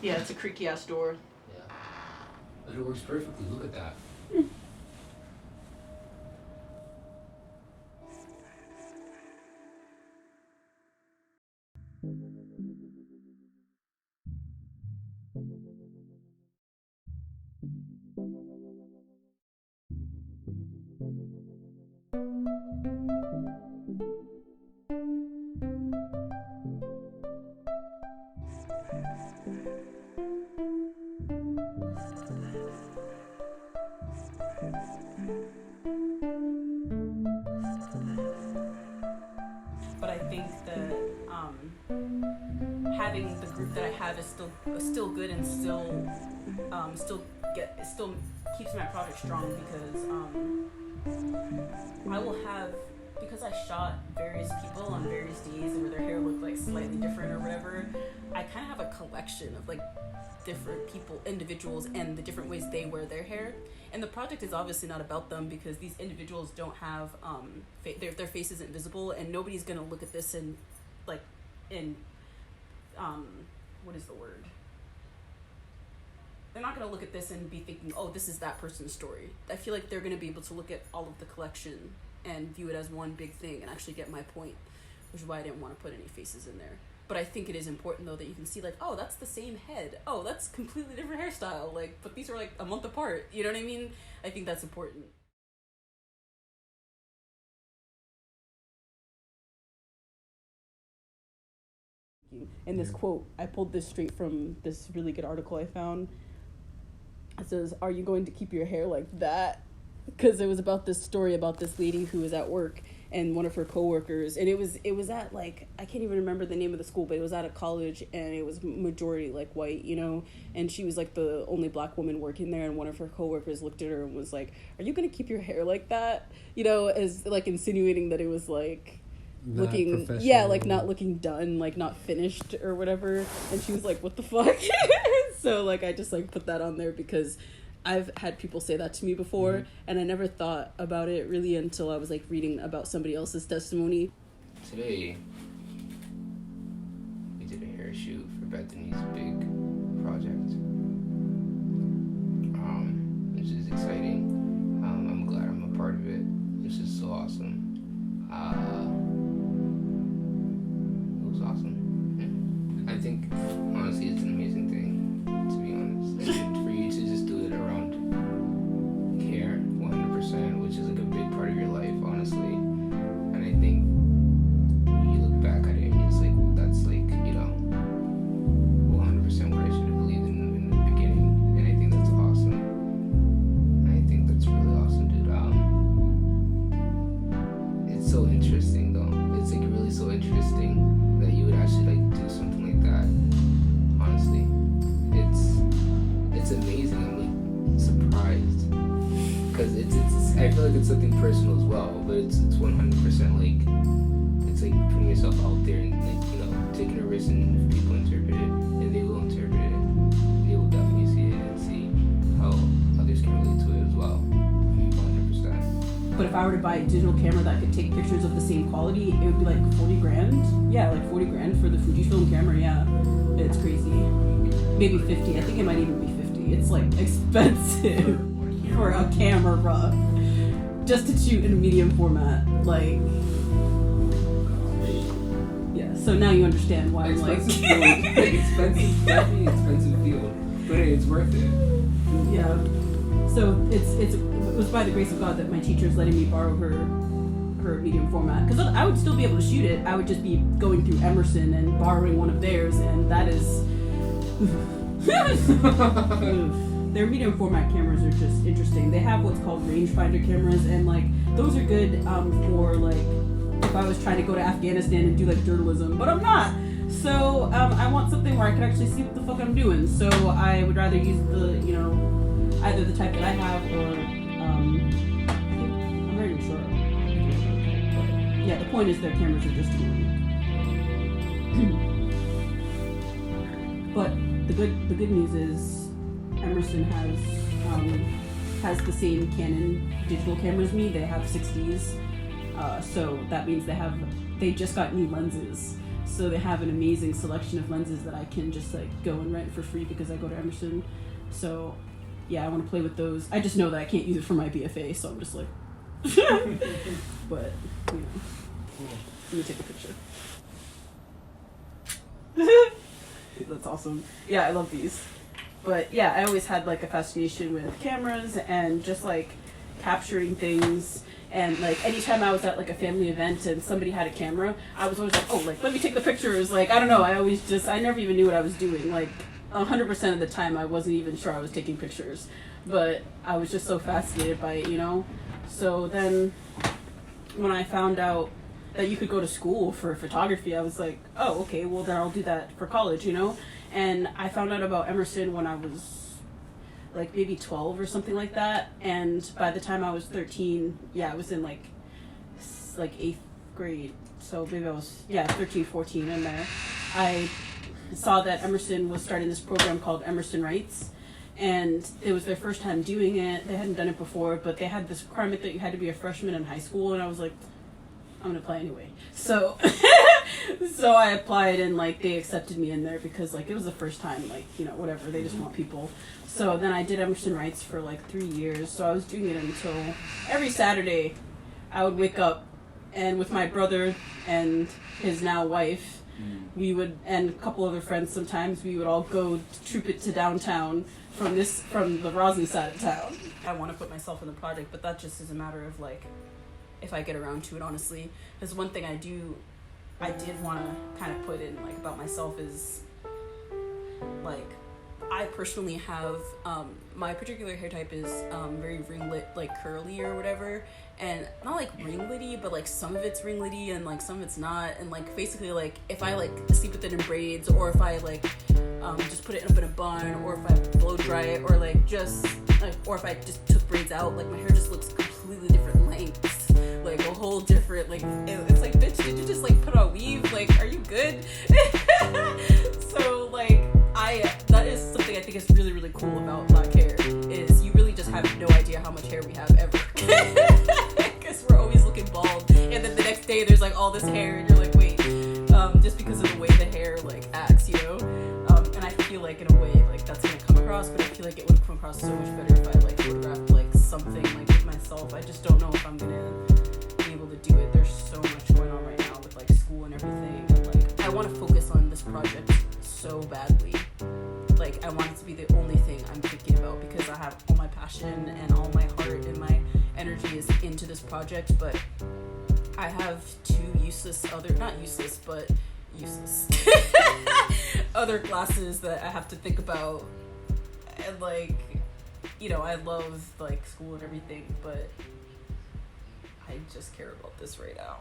Yeah, it's a creaky ass door. Yeah. But it works perfectly. Look at that. But I think that having the group that I have is still good and still keeps my project strong because I will have, because I shot various people on various days and where their hair looked like slightly different or whatever, I kind of have a collection of like different people, individuals, and the different ways they wear their hair. And the project is obviously not about them because these individuals don't have their face isn't visible, and nobody's gonna look at this and what is the word? They're not gonna look at this and be thinking, oh, this is that person's story. I feel like they're gonna be able to look at all of the collection and view it as one big thing and actually get my point, which is why I didn't want to put any faces in there. But I think it is important though that you can see like, oh, that's the same head. Oh, that's completely different hairstyle. Like, but these are like a month apart. You know what I mean? I think that's important. In this quote, I pulled this straight from this really good article I found. It says, "Are you going to keep your hair like that?" Because it was about this story about this lady who was at work and one of her coworkers, and it was at like, I can't even remember the name of the school, but it was at a college and it was majority like white, you know, and she was like the only black woman working there, and one of her coworkers looked at her and was like, "Are you gonna keep your hair like that?" You know, as like insinuating that it was like Not looking, yeah, like not looking done, like not finished or whatever. And she was like, "What the fuck?" So like I just like put that on there because I've had people say that to me before, and I never thought about it really until I was like reading about somebody else's testimony. Today, we did a hair shoot for Bethany's big project, which is exciting. I'm glad I'm a part of it. It's just so awesome. It was awesome. I think, honestly, it's an amazing thing, to be honest. For you to just do it around care, 100%, which is like a big part of your life, honestly. And I think you look back at it and it's like, well, that's like, you know, 100% what I should have believed in the beginning. And I think that's awesome. And I think that's really awesome, dude. It's so interesting, though. It's like really so interesting that you would actually like do something like that. Honestly, it's amazing. I'm like surprised because it's I feel like it's something personal as well, but it's 100% like it's like putting yourself out there and like, you know, taking a risk, and if people interpret it, and they will interpret it, they will definitely see it and see how others can relate to it as well. 100%. But if I were to buy a digital camera that could take pictures of the same quality, it would be like 40 grand. Yeah, like 40 grand for the Fujifilm camera. Yeah, it's crazy. Maybe 50. I think it might even be 50. It's like expensive for a camera just to shoot in a medium format. Like, yeah. So now you understand why I'm like expensive, definitely expensive field, but hey, it's worth it. Yeah. So it was by the grace of God that my teacher is letting me borrow her medium format, because I would still be able to shoot it. I would just be going through Emerson and borrowing one of theirs, and that is their medium format cameras are just interesting. They have what's called rangefinder cameras, and like those are good for like if I was trying to go to Afghanistan and do like journalism, but I'm not. So I want something where I can actually see what the fuck I'm doing. So I would rather use the, you know, either the type that I have or I'm not even sure. But yeah, the point is their cameras are just annoying. But the good news is Emerson has the same Canon digital camera as me. They have 60s, so that means they just got new lenses. So they have an amazing selection of lenses that I can just like go and rent for free because I go to Emerson. So yeah, I want to play with those. I just know that I can't use it for my BFA, so I'm just like, but you know, let me take a picture. That's awesome. Yeah, I love these. But yeah, I always had like a fascination with cameras and just like capturing things. And like anytime I was at like a family event and somebody had a camera, I was always like, oh, like let me take the pictures. Like I don't know, I never even knew what I was doing. Like 100% of the time, I wasn't even sure I was taking pictures, but I was just so fascinated by it, you know. So then, when I found out that you could go to school for photography, I was like, oh, okay, well then I'll do that for college, you know. And I found out about Emerson when I was like maybe 12 or something like that, and by the time I was 13, yeah, I was in like 8th grade, so maybe I was 13, 14 in there. I saw that Emerson was starting this program called Emerson Writes, and it was their first time doing it. They hadn't done it before, but they had this requirement that you had to be a freshman in high school, and I was like, I'm gonna apply anyway. So so I applied, and like they accepted me in there because like it was the first time, like, you know, whatever, they just want people. So then I did Emerson Writes for like 3 years. So I was doing it until every Saturday I would wake up, and with my brother and his now wife, we would, and a couple other friends sometimes, we would all go troop it to downtown from the Rosny side of town. I want to put myself in the project, but that just is a matter of like, if I get around to it, honestly. Because one thing I did want to kind of put in like about myself is like, I personally have, my particular hair type is very ringlet, like curly or whatever, and not like ringlety, but like some of it's ringlety and like some of it's not, and like basically like if I like sleep with it in braids, or if I like just put it up in a bun, or if I blow dry it, or like just like, or if I just took braids out, like my hair just looks completely different lengths, like a whole different, like it's like, bitch, did you just like put on a weave? Like, are you good? So like that is something I think is really, really cool about black hair, is you really just have no idea how much hair we have ever. Because we're always looking bald, and then the next day there's like all this hair, and you're like, wait, just because of the way the hair like acts, you know. And I feel like in a way like that's gonna come across, but I feel like it would come across so much better if I like photographed like something like with myself. I just don't know if I'm gonna be able to do it. There's so much going on right now with like school and everything, and like I want to focus on this project so badly. Like I want it to be the only thing I'm thinking about, because I have all my passion and all my heart and my energy is into this project, but I have two useless other classes that I have to think about. And like, you know, I love like school and everything, but I just care about this right now.